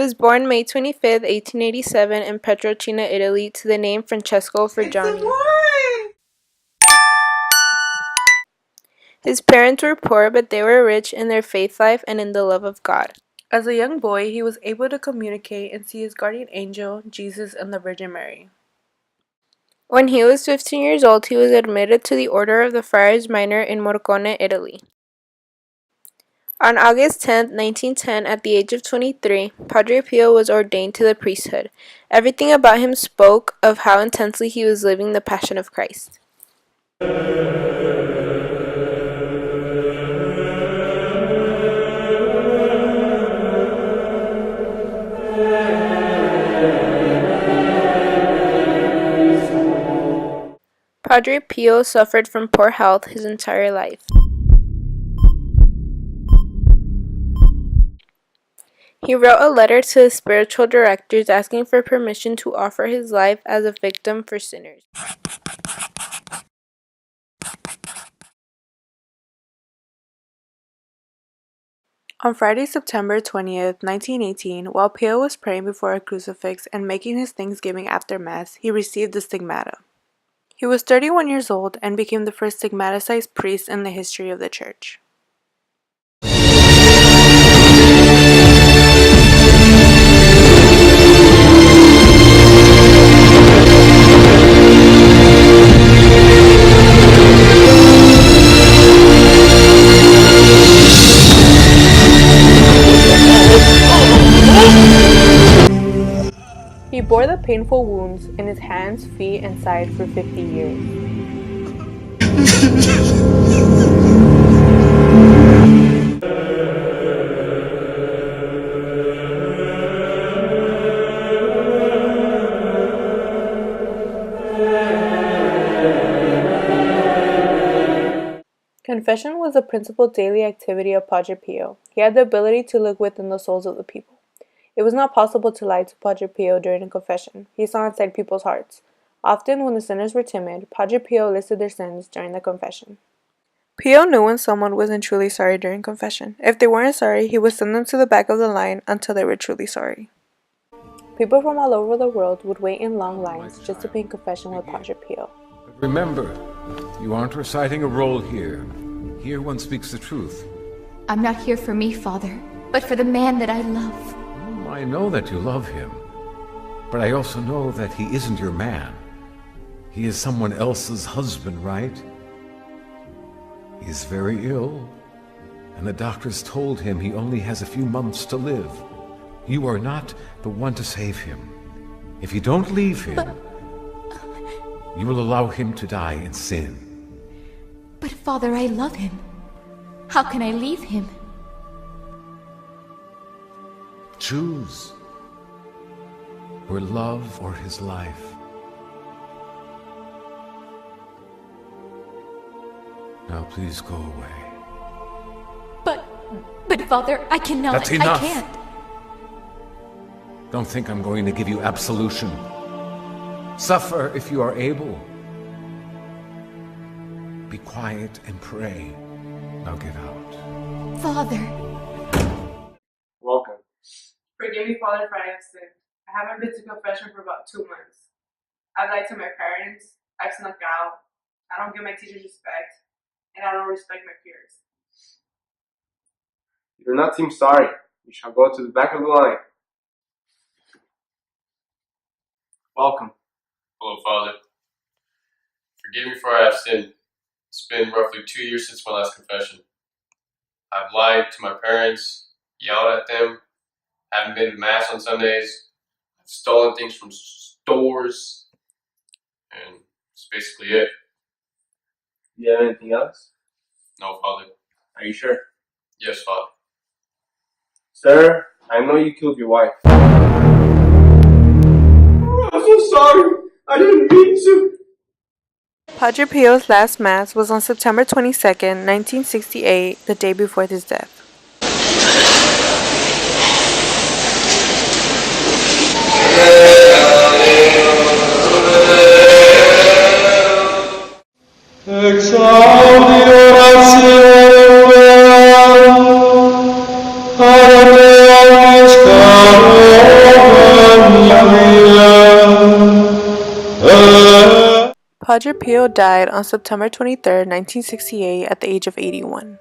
was born May 25, 1887 in Pietrelcina, Italy, to the name Francesco Fergiani. His parents were poor, but they were rich in their faith life and in the love of God. As a young boy, he was able to communicate and see his guardian angel, Jesus, and the Virgin Mary. When he was 15 years old, he was admitted to the Order of the Friars Minor in Morcone, Italy. On August 10, 1910, at the age of 23, Padre Pio was ordained to the priesthood. Everything about him spoke of how intensely he was living the Passion of Christ. Padre Pio suffered from poor health his entire life. He wrote a letter to his spiritual directors asking for permission to offer his life as a victim for sinners. On Friday, September 20th, 1918, while Pio was praying before a crucifix and making his thanksgiving after Mass, he received the stigmata. He was 31 years old and became the first stigmatized priest in the history of the Church. He bore the painful wounds in his hands, feet, and side for 50 years. Confession was the principal daily activity of Padre Pio. He had the ability to look within the souls of the people. It was not possible to lie to Padre Pio during a confession. He saw inside people's hearts. Often, when the sinners were timid, Padre Pio listed their sins during the confession. Pio knew when someone wasn't truly sorry during confession. If they weren't sorry, he would send them to the back of the line until they were truly sorry. People from all over the world would wait in long lines just to be in confession with Padre Pio. But remember, you aren't reciting a role here. Here one speaks the truth. I'm not here for me, Father, but for the man that I love. I know that you love him, but I also know that he isn't your man. He is someone else's husband, right? He is very ill, and the doctors told him he only has a few months to live. You are not the one to save him. If you don't leave him, you will allow him to die in sin. But Father, I love him. How can I leave him? Choose your love or his life. Now please go away. But Father, I cannot. That's enough. I can't. Don't think I'm going to give you absolution. Suffer if you are able. Be quiet and pray. Now get out. Father. Welcome. Forgive me, Father, for I have sinned. I haven't been to confession for about 2 months. I've lied to my parents, I've snuck out, I don't give my teachers respect, and I don't respect my peers. You do not seem sorry. You shall go to the back of the line. Welcome. Hello, Father. Forgive me for I have sinned. It's been roughly 2 years since my last confession. I've lied to my parents, yelled at them, haven't been to Mass on Sundays, I've stolen things from stores, and that's basically it. Do you have anything else? No, Father. Are you sure? Yes, Father. Sir, I know you killed your wife. I'm so sorry. I didn't mean to. Padre Pio's last Mass was on September 22nd, 1968, the day before his death. Exaudi oratio ad omnes caro Padre Pio died on September 23, 1968 at the age of 81.